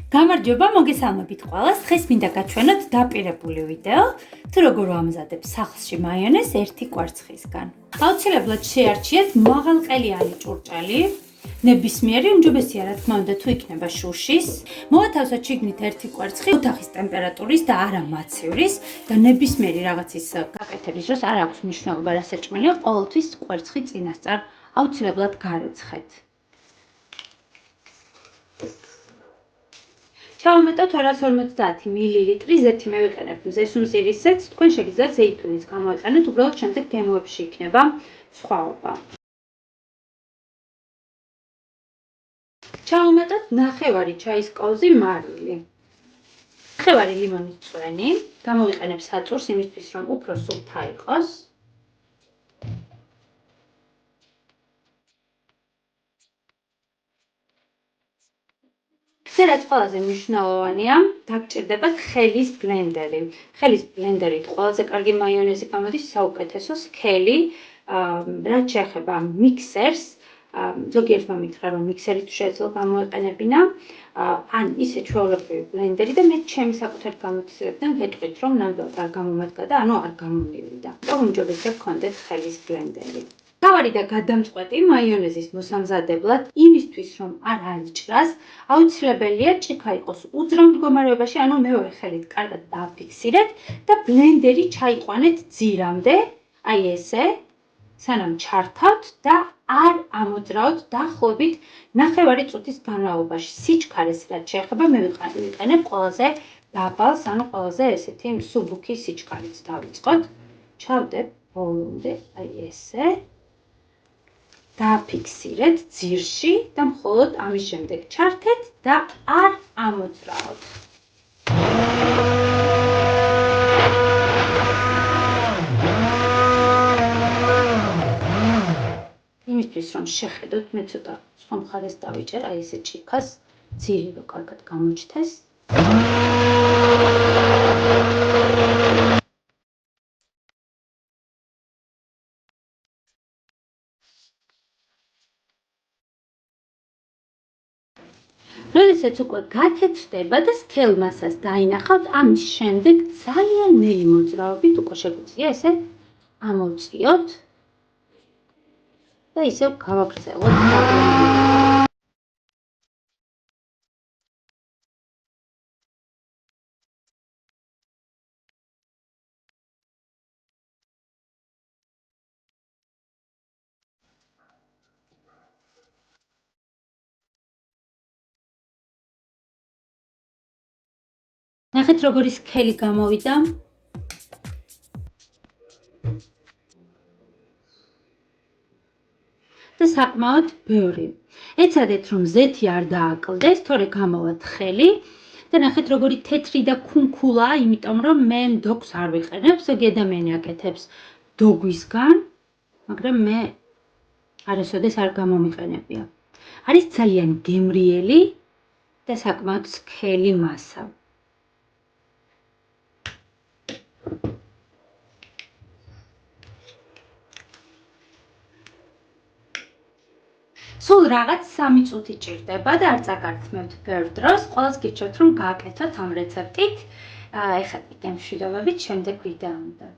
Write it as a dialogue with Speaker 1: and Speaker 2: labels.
Speaker 1: გამარჯობა, მოგესალმებით ყველას. დღეს მინდა გაჩვენოთ დაპირებული ვიდეო, თუ როგორ ვამზადებ სახლში მაიონეზს ერთი კვერცხისგან. აუცილებლად შეარჩიეთ მაღალყელიანი ჭურჭელი, ნებისმიერი, უმჯობესია რა თქმა უნდა თუ იქნება შუშის. მოვათავსოთ შიგნით ერთი კვერცხი ოთახის ტემპერატურის და არა მაცივრის და ნებისმიერი რაღაცის გაკეთების დროს არ აქვს მნიშვნელობა რა საჭმელია, ყოველთვის კვერცხი წინასწარ აუცილებლად გარეცხეთ. ჩავამეტოთ 250 მილილიტრი ზეთი მევიყენებ მზესუმზირისეც, თქვენ შეგიძლიათ ზეითუნის გამოიყენოთ, უბრალოდ შემდეგ გემოებში იქნება სხვაობა. ჩავამეტოთ ნახევარი ჩაის კოვზი მარილი. ნახევარი ლიმონის წვენი, გამოვიყენებ საწურს იმისთვის, რომ უფრო სუფთა იყოს. რაც ყველაზე მნიშვნელოვანია, დაგჭირდებათ ხელის ბლენდერი. ხელის ბლენდერით ყველაზე კარგი მაიონეზი გამოდის საუკეთესო სქელი, რაც შეეხება მიქსერს, ზოგიერთმა მითხრა, რომ მიქსერი თუ შეეძლო გამოეყენებინა, ან ისე ჩვეულებრივი ბლენდერი და მე ჩემი საკუთარი გამოცდილებიდან გეტყვით, რომ ნამდვილად არ გამომადგა და ანუ არ გამომივიდა. უმჯობესია გქონდეთ ხელის ბლენდერი. თავარი და გადამწყვეტი მაიონეზის მოსამზადებლად იმისთვის, რომ არ არიჭრას, აუცილებელია ჭიქა იყოს უძრავ მდგომარეობაში, ანუ მეორე ხელით კარგად დააფიქსირეთ და ბლენდერი ჩაიყვანეთ ძირამდე, აი ესე, სანამ ჩართავთ და არ ამოძრავთ დაახლოებით ნახევარი წუთის განმავლობაში. სიჩქარეს რაც შეეხება მე ვიყენებ ყველაზე დაბალს, ანუ ყველაზე ესეთი მსუბუქი სიჩქარით დავიწყოთ. ჩავდებ ბოლომდე, აი ესე. დააფიქსირეთ ძირში და მხოლოდ ამის შემდეგ ჩართეთ და არ ამოძრავთ. იმისთვის რომ შეხედოთ, მე ცოტა სხვა მხარეს დავიჭერ, აი ესე ჭიქას, ძირი რო კარგად გამოჩნდეს. როდესაც უკვე გაკეთდება და სქელ მასას დაინახავთ, ამის შემდეგ ძალიან ნელი მოძრაობით უკვე შეგვიძლია ესე ამოვწიოთ და ისევ გავაგრძელოთ დაბლენდერით. ნახეთ როგორი სქელი გამოვიდა. და საკმაოდ ბევრი. ეცადეთ რომ ზეთი არ დააკლდეს, თორე გამოვათ ხელი და ნახეთ როგორი თეთრი და ქუნქულა, იმიტომ რომ მე დოგს არ ვიყენებ, ზოგი ადამიანი აკეთებს დოგვისგან, მაგრამ მე არასოდეს არ გამომიყენებია. არის ძალიან გემრიელი და საკმაოდ სქელი მასა. სულ რაღაც 3 წუთი ჭირდება და არ წაგართმევთ ბევრ დროს. ყველას გირჩევთ რომ გააკეთოთ ამ რეცეპტით. ეხლა კი გემშვიდობებით შემდეგ ვიდეომდე.